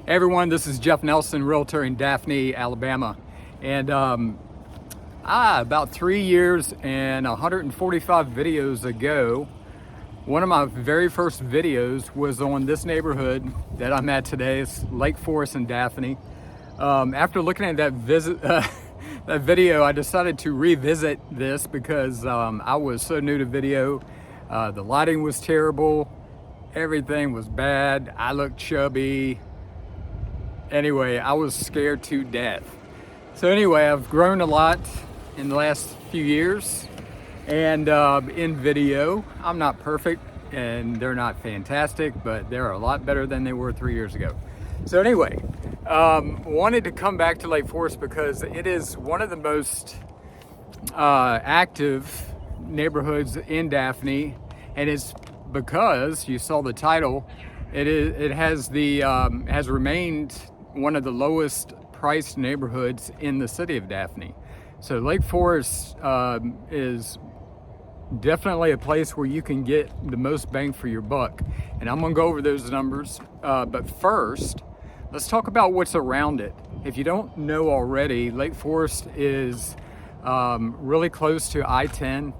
Hey everyone, this is Jeff Nelson, Realtor in Daphne, Alabama. And about 3 years and 145 videos ago, one of my very first videos was on this neighborhood that I'm at today. It's Lake Forest in Daphne. After looking at that that video, I decided to revisit this because I was so new to video. The lighting was terrible. Everything was bad. I looked chubby. Anyway, I was scared to death. So anyway, I've grown a lot in the last few years, and in video, I'm not perfect and they're not fantastic, but they're a lot better than they were 3 years ago. So anyway, wanted to come back to Lake Forest because it is one of the most active neighborhoods in Daphne, and it's because you saw the title. It has remained one of the lowest priced neighborhoods in the city of Daphne. So Lake Forest is definitely a place where you can get the most bang for your buck. And I'm gonna go over those numbers. But first, let's talk about what's around it. If you don't know already, Lake Forest is really close to I-10.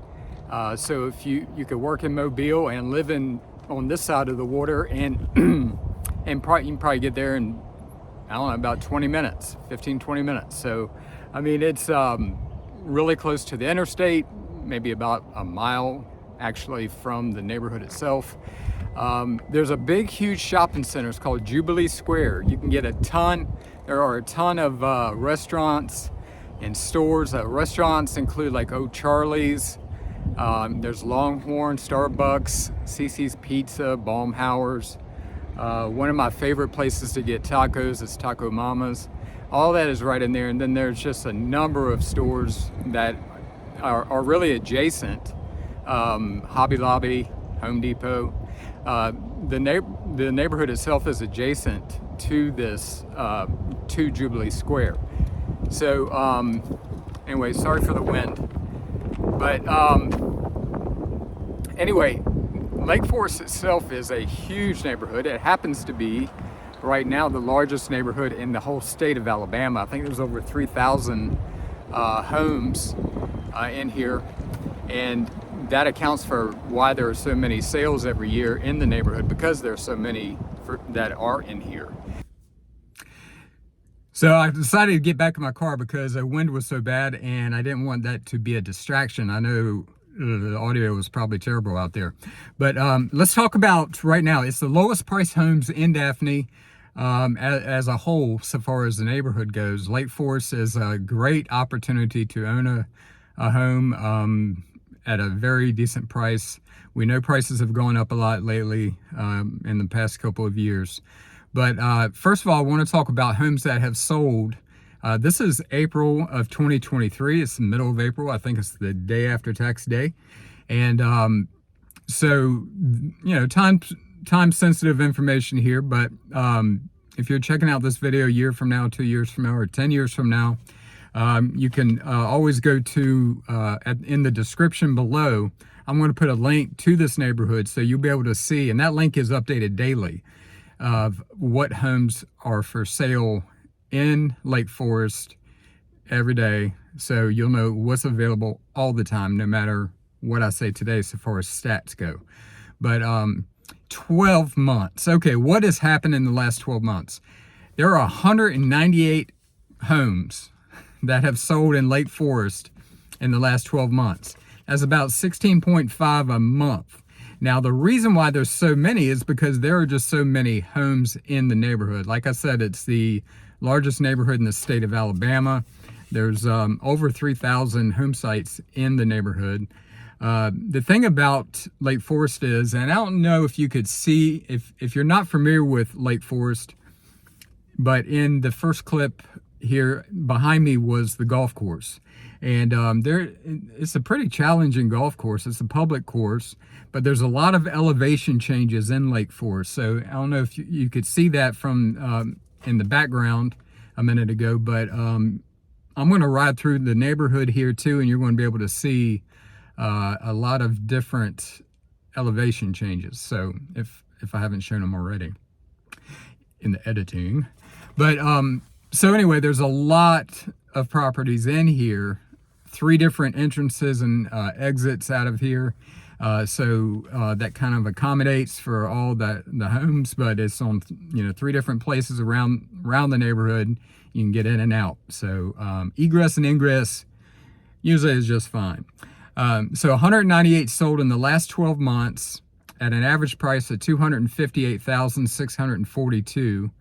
So if you could work in Mobile and live on this side of the water, and you can probably get there in, I don't know, about 20 minutes, 15-20 minutes. So I mean, it's really close to the interstate, maybe about a mile actually from the neighborhood itself. There's a big huge shopping center. It's called Jubilee Square. You can get there are a ton of restaurants and stores. Restaurants include like O'Charlie's. There's Longhorn, Starbucks, CC's Pizza, Baumhauer's. One of my favorite places to get tacos is Taco Mama's. All that is right in there. And then there's just a number of stores that are really adjacent. Hobby Lobby, Home Depot. The neighborhood itself is adjacent to this, to Jubilee Square. So anyway, sorry for the wind. But anyway, Lake Forest itself is a huge neighborhood. It happens to be right now the largest neighborhood in the whole state of Alabama. I think there's over 3,000 homes in here, and that accounts for why there are so many sales every year in the neighborhood, because there are so many that are in here. So I decided to get back in my car because the wind was so bad and I didn't want that to be a distraction. I know the audio was probably terrible out there, but let's talk about right now. It's the lowest priced homes in Daphne as a whole, so far as the neighborhood goes. Lake Forest is a great opportunity to own a home at a very decent price. We know prices have gone up a lot lately in the past couple of years. But first of all, I want to talk about homes that have sold. This is April of 2023. It's the middle of April. I think it's the day after tax day. And so, you know, time sensitive information here. But if you're checking out this video a year from now, 2 years from now, or 10 years from now, you can always go to, in the description below, I'm going to put a link to this neighborhood so you'll be able to see, and that link is updated daily, of what homes are for sale in Lake Forest every day. So you'll know what's available all the time, no matter what I say today so far as stats go. But 12 months. Okay, what has happened in the last 12 months? There are 198 homes that have sold in Lake Forest in the last 12 months. That's about 16.5 a month. Now, the reason why there's so many is because there are just so many homes in the neighborhood. Like I said, it's the largest neighborhood in the state of Alabama. There's over 3,000 home sites in the neighborhood. The thing about Lake Forest is, and I don't know if you could see, if you're not familiar with Lake Forest, but in the first clip here behind me was the golf course. And it's a pretty challenging golf course. It's a public course, but there's a lot of elevation changes in Lake Forest. So I don't know if you could see that from in the background a minute ago, but I'm going to ride through the neighborhood here too, and you're going to be able to see a lot of different elevation changes. So if I haven't shown them already. in the editing. But so anyway, there's a lot of properties in here, 3 different entrances and exits out of here. So that kind of accommodates for all the homes, but it's on 3 different places around the neighborhood. You can get in and out. So egress and ingress usually is just fine. So 198 sold in the last 12 months at an average price of $258,642,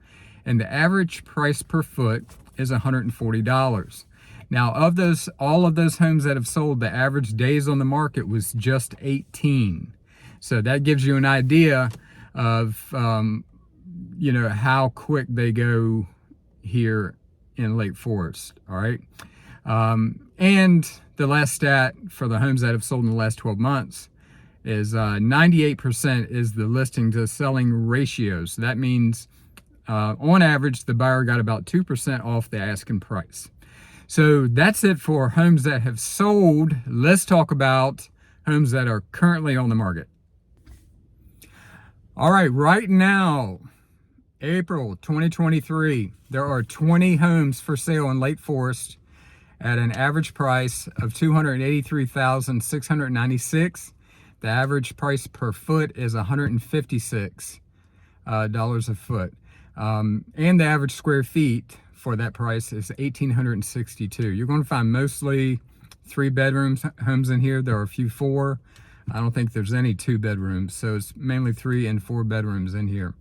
and the average price per foot is $140. Now, of all of those homes that have sold, the average days on the market was just 18. So that gives you an idea of how quick they go here in Lake Forest. All right. And the last stat for the homes that have sold in the last 12 months is 98% is the listing to selling ratio. So that means on average, the buyer got about 2% off the asking price. So that's it for homes that have sold. Let's talk about homes that are currently on the market. All right, right now, April 2023, there are 20 homes for sale in Lake Forest at an average price of $283,696. The average price per foot is $156 a foot. And the average square feet for that price is 1,862. You're going to find mostly 3-bedroom homes in here. There are a few 4. I don't think there's any 2 bedrooms. So it's mainly 3 and 4 bedrooms in here.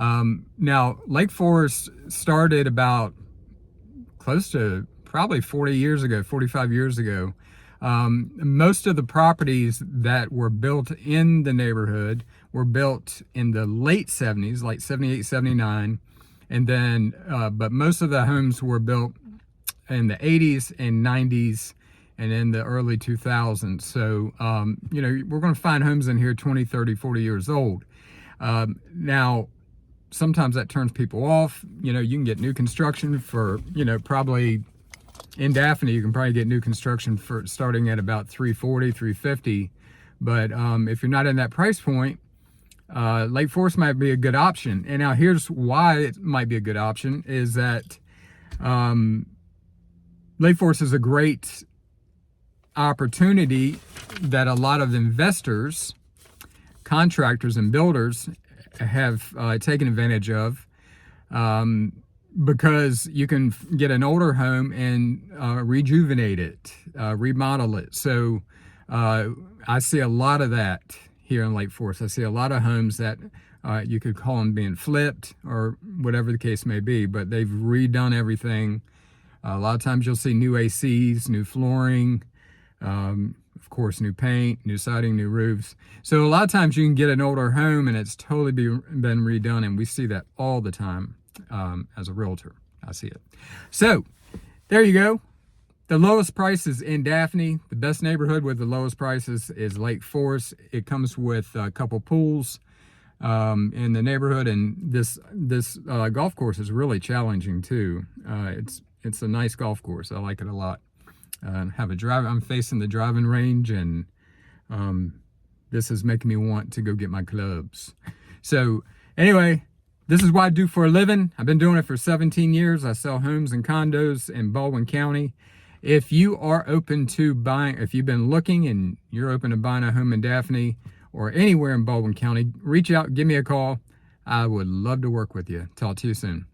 Now, Lake Forest started about close to probably 40 years ago, 45 years ago. Most of the properties that were built in the neighborhood were built in the late 70s, like 78, 79. And then, but most of the homes were built in the 80s and 90s and in the early 2000s. So, we're going to find homes in here 20, 30, 40 years old. Now, sometimes that turns people off. You can get new construction for, probably in Daphne, you can probably get new construction for starting at about $340, $350. But if you're not in that price point, Lake Forest might be a good option. And now here's why it might be a good option is that Lake Forest is a great opportunity that a lot of investors, contractors, and builders have taken advantage of, because you can get an older home and rejuvenate it, remodel it. So I see a lot of that here in Lake Forest. I see a lot of homes that you could call them being flipped or whatever the case may be, but they've redone everything. A lot of times you'll see new ACs, new flooring, of course, new paint, new siding, new roofs. So a lot of times you can get an older home and it's totally been redone, and we see that all the time as a realtor. I see it. So there you go. The lowest prices in Daphne. The best neighborhood with the lowest prices is Lake Forest. It comes with a couple pools in the neighborhood, and this golf course is really challenging too. It's a nice golf course. I like it a lot. I'm facing the driving range, and this is making me want to go get my clubs. So anyway, this is what I do for a living. I've been doing it for 17 years. I sell homes and condos in Baldwin County. If you are open to buying, if you've been looking and you're open to buying a home in Daphne or anywhere in Baldwin County, reach out, give me a call. I would love to work with you. Talk to you soon.